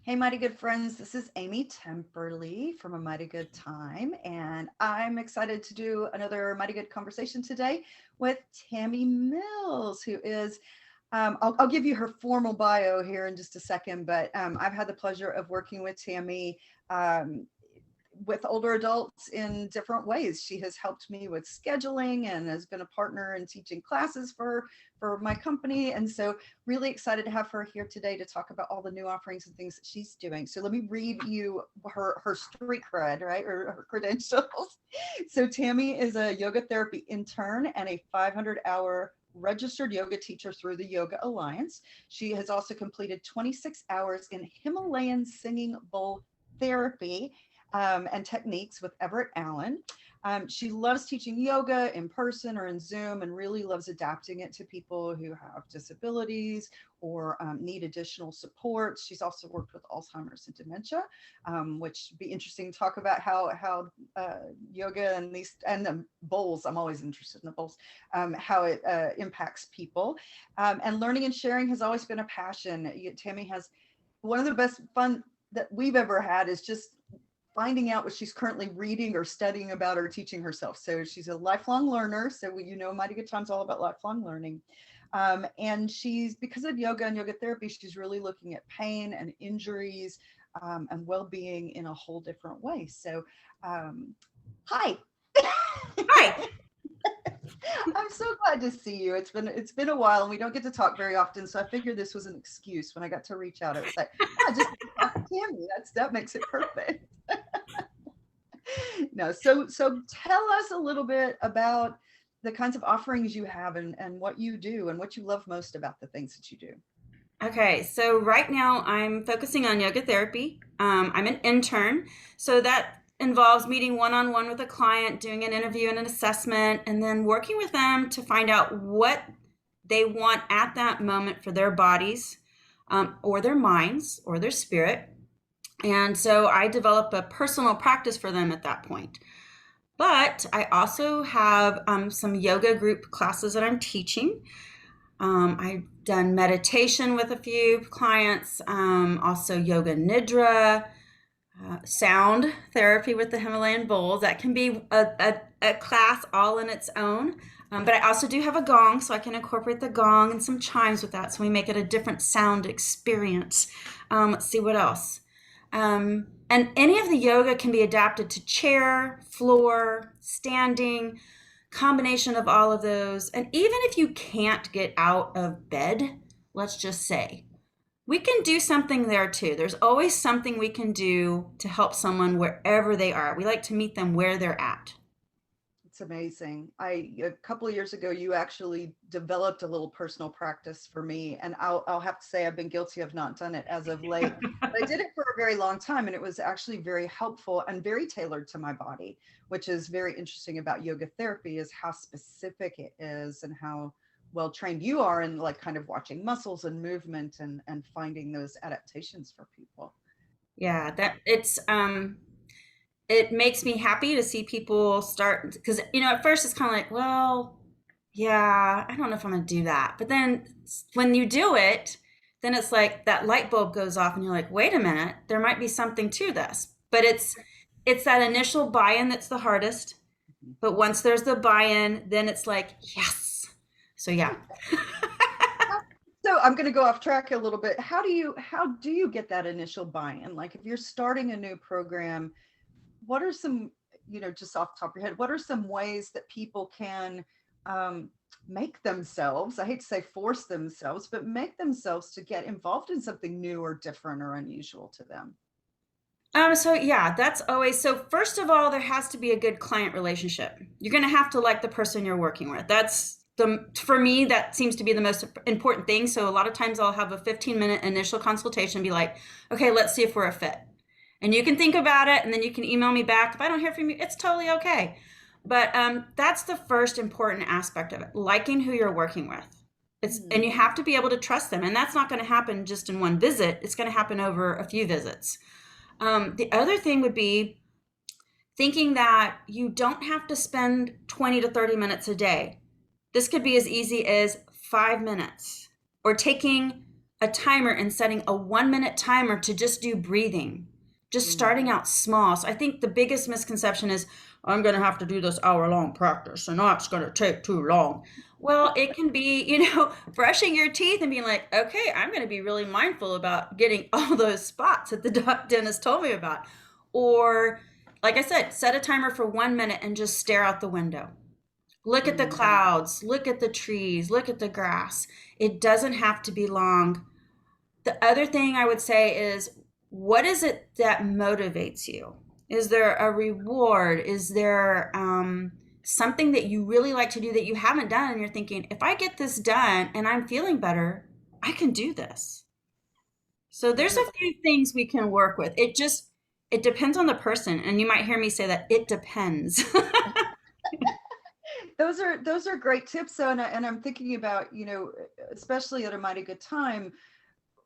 Hey, mighty good friends. This is Amy Temperley from A Mighty Good Time, and I'm excited to do another Mighty Good conversation today with Tammy Mills, who is. I'll give you her formal bio here in just a second, but I've had the pleasure of working with Tammy um, with older adults in different ways. She has helped me with scheduling and has been a partner in teaching classes for my company. And so really excited to have her here today to talk about all the new offerings and things that she's doing. So let me read you her street cred, right? Or her credentials. So Tammy is a yoga therapy intern and a 500-hour registered yoga teacher through the Yoga Alliance. She has also completed 26 hours in Himalayan singing bowl therapy and techniques with Everett Allen. She loves teaching yoga in person or in Zoom and really loves adapting it to people who have disabilities or need additional support. She's also worked with Alzheimer's and dementia, which would be interesting to talk about how yoga and these and the bowls. I'm always interested in the bowls, how it impacts people. And learning and sharing has always been a passion. Tammy has one of the best fun that we've ever had is just finding out what she's currently reading or studying about or teaching herself. So she's a lifelong learner. So Mighty Good Time's all about lifelong learning. And she's, because of yoga and yoga therapy, she's really looking at pain and injuries and well-being in a whole different way. So, hi. Hi. I'm so glad to see you. It's been a while and we don't get to talk very often. So I figured this was an excuse when I got to reach out. It was like, just talk to Tammy. That makes it perfect. No, so tell us a little bit about the kinds of offerings you have and what you do and what you love most about the things that you do. Okay, so right now I'm focusing on yoga therapy. I'm an intern, so that involves meeting one on one with a client, doing an interview and an assessment, and then working with them to find out what they want at that moment for their bodies, or their minds, or their spirit. And so I develop a personal practice for them at that point. But I also have some yoga group classes that I'm teaching. I've done meditation with a few clients, also yoga nidra, sound therapy with the Himalayan bowls. That can be a class all in its own. But I also do have a gong, so I can incorporate the gong and some chimes with that, so we make it a different sound experience. Let's see what else. And any of the yoga can be adapted to chair, floor, standing, combination of all of those. And even if you can't get out of bed, let's just say, we can do something there too. There's always something we can do to help someone wherever they are. We like to meet them where they're at. It's amazing. A couple of years ago, you actually developed a little personal practice for me, and I'll have to say I've been guilty of not done it as of late. But I did it for a very long time, and it was actually very helpful and very tailored to my body, which is very interesting about yoga therapy is how specific it is and how well trained you are in like kind of watching muscles and movement and finding those adaptations for people. Yeah, that it makes me happy to see people start, because at first it's kind of like, well, yeah, I don't know if I'm gonna do that. But then when you do it, then it's like that light bulb goes off and you're like, wait a minute, there might be something to this. But it's that initial buy-in that's the hardest. But once there's the buy-in, then it's like, yes. So yeah. So I'm going to go off track a little bit. How do you get that initial buy-in? Like if you're starting a new program, what are some, just off the top of your head, what are some ways that people can um, make themselves, I hate to say force themselves, but make themselves to get involved in something new or different or unusual to them? So yeah, that's always, so first of all, there has to be a good client relationship. You're going to have to like the person you're working with. For me, that seems to be the most important thing. So a lot of times I'll have a 15-minute initial consultation and be like, okay, let's see if we're a fit. And you can think about it and then you can email me back. If I don't hear from you, it's totally okay. But that's the first important aspect of it, liking who you're working with. And you have to be able to trust them. And that's not going to happen just in one visit. It's going to happen over a few visits. The other thing would be thinking that you don't have to spend 20 to 30 minutes a day. This could be as easy as 5 minutes, or taking a timer and setting a 1 minute timer to just do breathing, just starting Mhm. out small. So I think the biggest misconception is, I'm going to have to do this hour-long practice, and that's going to take too long. Well, it can be, brushing your teeth and being like, okay, I'm going to be really mindful about getting all those spots that the dentist told me about. Or, like I said, set a timer for 1 minute and just stare out the window. Look at the Mhm. clouds, look at the trees, look at the grass. It doesn't have to be long. The other thing I would say is, what is it that motivates you? Is there a reward? Is there something that you really like to do that you haven't done? And you're thinking, if I get this done and I'm feeling better, I can do this. So there's a Those few things we can work with. It depends on the person. And you might hear me say that it depends. those are great tips. So, and I'm thinking about, especially at a mighty good time,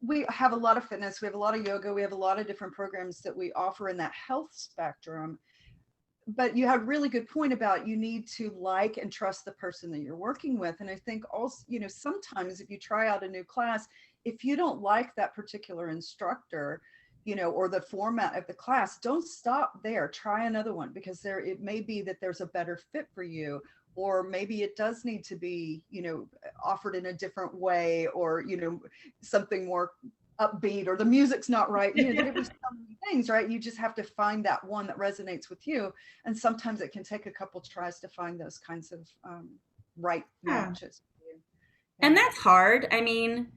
we have a lot of fitness, we have a lot of yoga, we have a lot of different programs that we offer in that health spectrum. But you have a really good point about you need to like and trust the person that you're working with. And I think also, sometimes if you try out a new class, if you don't like that particular instructor, or the format of the class, don't stop there. Try another one, because it may be that there's a better fit for you, or maybe it does need to be, offered in a different way, or, something more upbeat, or the music's not right. There could be so many things, right? You just have to find that one that resonates with you. And sometimes it can take a couple tries to find those kinds of right Yeah. matches for you. And Yeah. that's hard. I mean,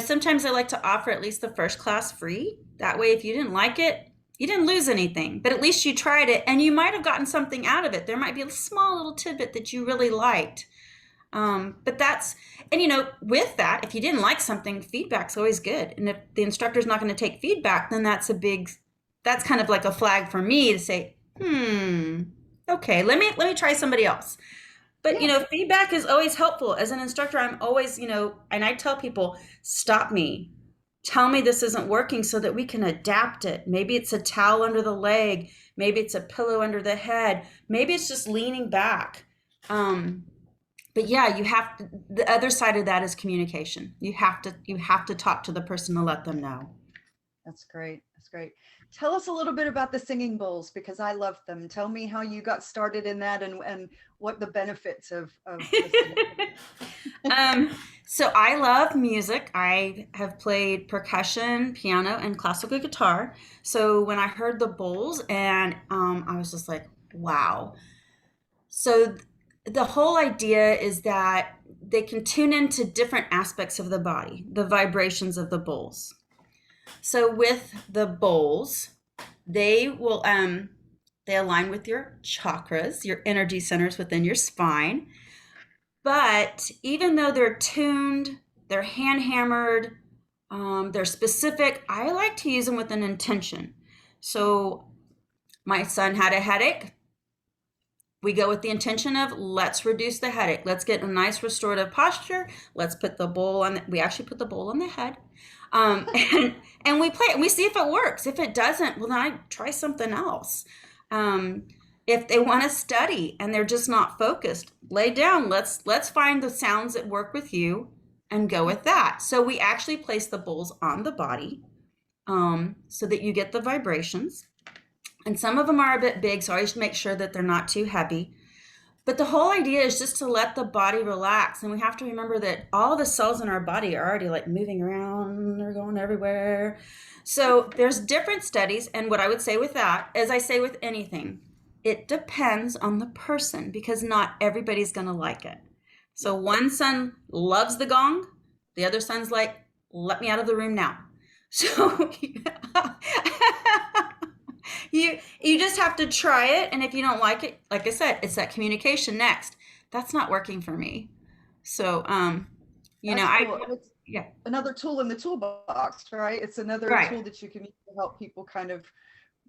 sometimes I like to offer at least the first class free. That way, if you didn't like it, you didn't lose anything, but at least you tried it and you might have gotten something out of it. There might be a small little tidbit that you really liked. But and with that, if you didn't like something, feedback's always good. And if the instructor's not going to take feedback, then that's kind of like a flag for me to say, okay, let me try somebody else. But Yeah. feedback is always helpful. As an instructor, I'm always, and I tell people, stop me. Tell me this isn't working so that we can adapt it. Maybe it's a towel under the leg, maybe it's a pillow under the head, maybe it's just leaning back. Um, but yeah, the other side of that is communication. You have to talk to the person to let them know. That's great. That's great. Tell us a little bit about the singing bowls, because I love them. Tell me how you got started in that, and what the benefits of the singing. um, so I love music. I have played percussion, piano, and classical guitar. So when I heard the bowls, and I was just like, wow. So the whole idea is that they can tune into different aspects of the body, the vibrations of the bowls. So with the bowls, they will they align with your chakras, your energy centers within your spine. But even though they're tuned, they're hand hammered, they're specific, I like to use them with an intention. So my son had a headache. We go with the intention of, let's reduce the headache. Let's get a nice restorative posture. Let's put the bowl on. We actually put the bowl on the head, and we play it. And we see if it works. If it doesn't, well, then I try something else. Um, if they want to study and they're just not focused, lay down. Let's find the sounds that work with you and go with that. So we actually place the bowls on the body, so that you get the vibrations. And some of them are a bit big, so I just make sure that they're not too heavy. But the whole idea is just to let the body relax. And we have to remember that all the cells in our body are already like moving around, they're going everywhere. So there's different studies. And what I would say with that, as I say with anything, it depends on the person, because not everybody's going to like it. So Yeah. one son loves the gong, the other son's like, let me out of the room now. So you just have to try it, and if you don't like it, like I said, it's that communication next. That's not working for me. So That's I cool. And it's yeah, another tool in the toolbox, right? It's another right. tool that you can use to help people kind of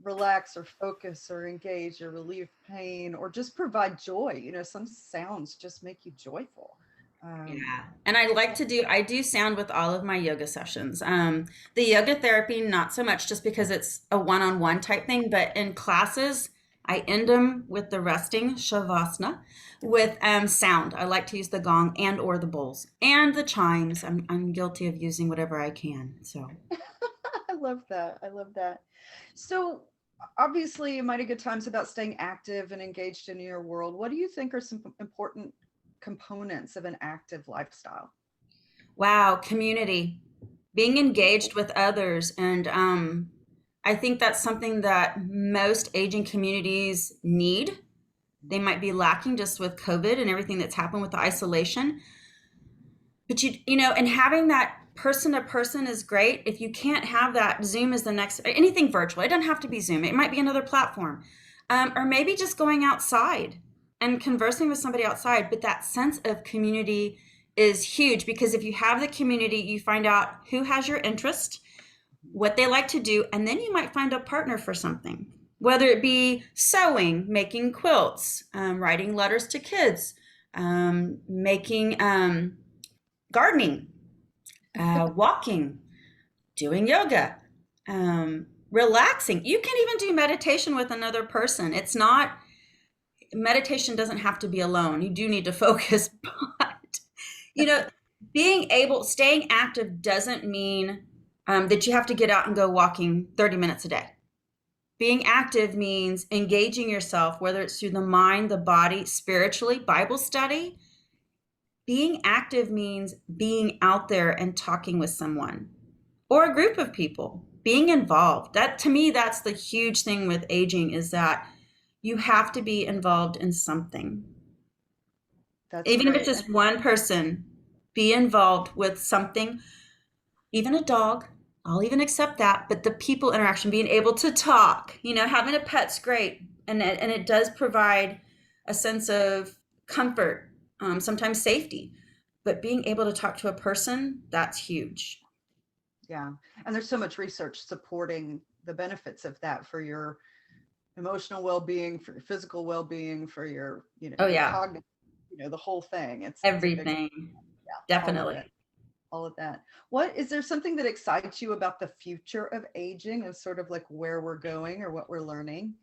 relax, or focus, or engage, or relieve pain, or just provide joy. Some sounds just make you joyful. Yeah. And I do sound with all of my yoga sessions. The yoga therapy, not so much, just because it's a one-on-one type thing, but in classes, I end them with the resting shavasana with sound. I like to use the gong and or the bowls and the chimes. I'm guilty of using whatever I can. So I love that. I love that. So, obviously, Mighty Good Times about staying active and engaged in your world. What do you think are some important components of an active lifestyle? wow, community, being engaged with others, and I think that's something that most aging communities need. They might be lacking just with COVID and everything that's happened with the isolation. But and having that person to person is great. If you can't have that, Zoom is the next, anything virtual. It doesn't have to be Zoom. It might be another platform. Or maybe just going outside and conversing with somebody outside. But that sense of community is huge, because if you have the community, you find out who has your interest, what they like to do, and then you might find a partner for something, whether it be sewing, making quilts, writing letters to kids, making gardening, walking, doing yoga, relaxing. You can even do meditation with another person. It's not, meditation doesn't have to be alone. You do need to focus, but you know, staying active doesn't mean that you have to get out and go walking 30 minutes a day. Being active means engaging yourself, whether it's through the mind, the body, spiritually, Bible study. Being active means being out there and talking with someone or a group of people, being involved. That, to me, that's the huge thing with aging, is that you have to be involved in something. That's Even if it's great. just one person, be involved with something, even a dog. I'll even accept that. But the people interaction, being able to talk, having a pet's great. And it does provide a sense of comfort, sometimes safety. But being able to talk to a person, that's huge. Yeah. And there's so much research supporting the benefits of that for your emotional well-being, for your physical well-being, for Oh, your yeah. cognitive, the whole thing. It's a big, Everything. yeah, all of it. Definitely. All of that. What is there something that excites you about the future of aging, of sort of like where we're going or what we're learning?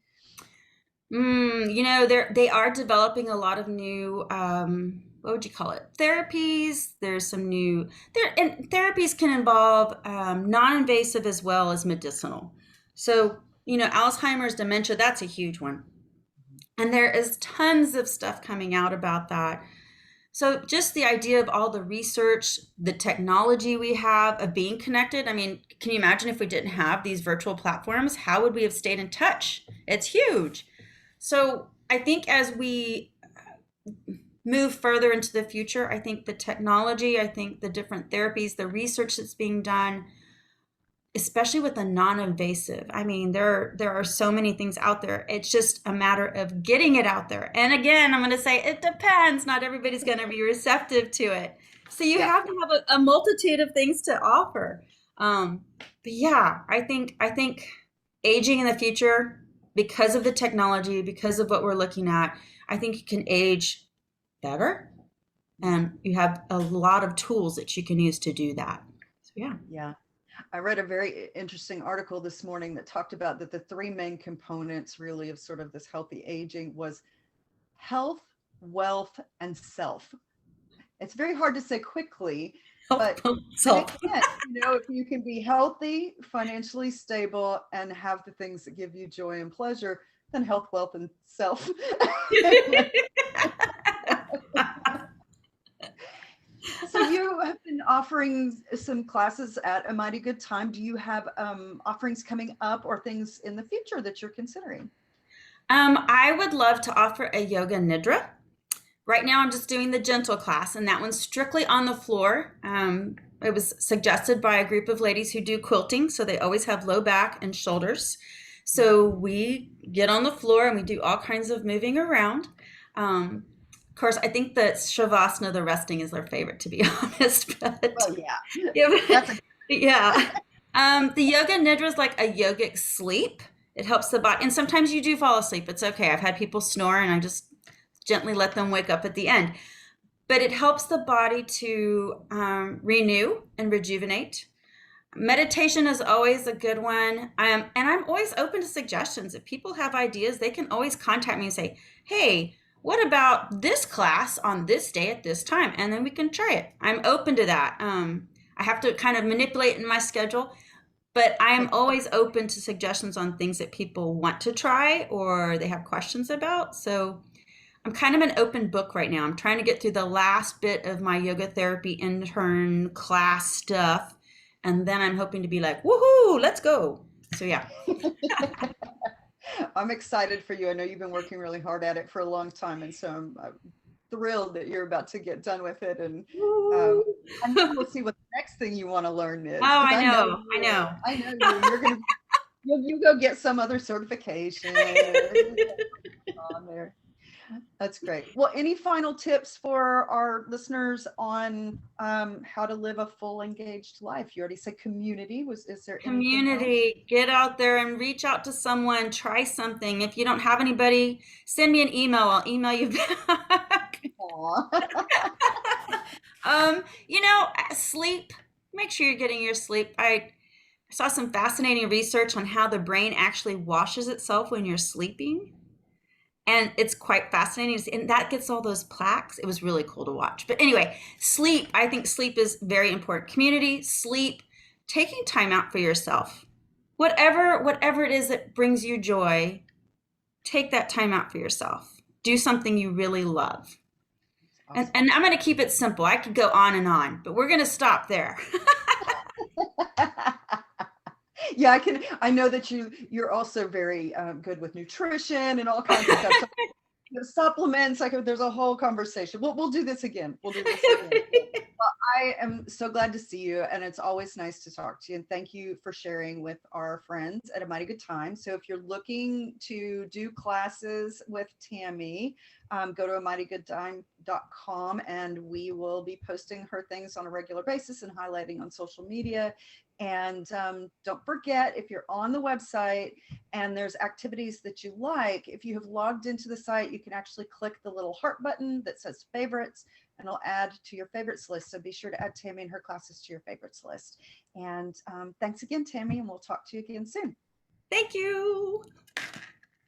They are developing a lot of new, what would you call it? Therapies. There's some new there, and therapies can involve non-invasive as well as medicinal. So, Alzheimer's, dementia, that's a huge one. And there is tons of stuff coming out about that. So just the idea of all the research, the technology we have of being connected. I mean, can you imagine if we didn't have these virtual platforms? How would we have stayed in touch? It's huge. So I think as we move further into the future, I think the technology, I think the different therapies, the research that's being done, especially with the non-invasive. I mean, there are so many things out there. It's just a matter of getting it out there. And again, I'm going to say it depends. Not everybody's going to be receptive to it. So you Yeah. have to have a multitude of things to offer. But yeah, I think aging in the future, because of the technology, because of what we're looking at, I think you can age better, and you have a lot of tools that you can use to do that. So yeah. Yeah. I read a very interesting article this morning that talked about that the three main components really of sort of this healthy aging was health, wealth, and self. It's very hard to say quickly, Help but kind of self. can. If you can be healthy, financially stable, and have the things that give you joy and pleasure, then health, wealth, and self. So you have been offering some classes at a mighty good time. Do you have offerings coming up or things in the future that you're considering? I would love to offer a yoga nidra. Right now, I'm just doing the gentle class, and that one's strictly on the floor. It was suggested by a group of ladies who do quilting, so they always have low back and shoulders. So we get on the floor and we do all kinds of moving around. Of course, I think that shavasana, the resting, is their favorite, to be honest. But Oh yeah, yeah, that's a yeah. The yoga nidra is like a yogic sleep. It helps the body, and sometimes you do fall asleep. It's okay. I've had people snore, and I just gently let them wake up at the end. But it helps the body to renew and rejuvenate. Meditation is always a good one. And I'm always open to suggestions. If people have ideas, they can always contact me and say, hey, what about this class on this day at this time? And then we can try it. I'm open to that. I have to kind of manipulate in my schedule, but I am always open to suggestions on things that people want to try or they have questions about. So I'm kind of an open book right now. I'm trying to get through the last bit of my yoga therapy intern class stuff. And then I'm hoping to be like, woohoo, let's go. So, yeah. I'm excited for you. I know you've been working really hard at it for a long time, and so I'm thrilled that you're about to get done with it. Um, Woo. and then we'll Oh, see what the next thing you want to learn is, because I I know know. I you. know. I know you. You're gonna you go get some other certification or on there. That's great. Well, any final tips for our listeners on how to live a full engaged life? You already said community. Is there anything else? Community, get out there and reach out to someone, try something. If you don't have anybody, send me an email. I'll email you back. Aw. Sleep. Make sure you're getting your sleep. I saw some fascinating research on how the brain actually washes itself when you're sleeping. And it's quite fascinating. And that gets all those plaques. It was really cool to watch. But anyway, sleep. I think sleep is very important. Community, sleep, taking time out for yourself. Whatever it is that brings you joy, take that time out for yourself. Do something you really love. Awesome. And I'm going to keep it simple. I could go on, but we're going to stop there. Yeah, I know that you're also very good with nutrition and all kinds of stuff. So, supplements, like there's a whole conversation. We'll do this again. We'll do this again. I am so glad to see you, and it's always nice to talk to you. And thank you for sharing with our friends at A Mighty Good Time. So if you're looking to do classes with Tammy, go to amightygooddime.com, and we will be posting her things on a regular basis and highlighting on social media. And don't forget, if you're on the website and there's activities that you like, if you have logged into the site, you can actually click the little heart button that says favorites, and it'll add to your favorites list. So be sure to add Tammy and her classes to your favorites list. And thanks again, Tammy, and we'll talk to you again soon. Thank you.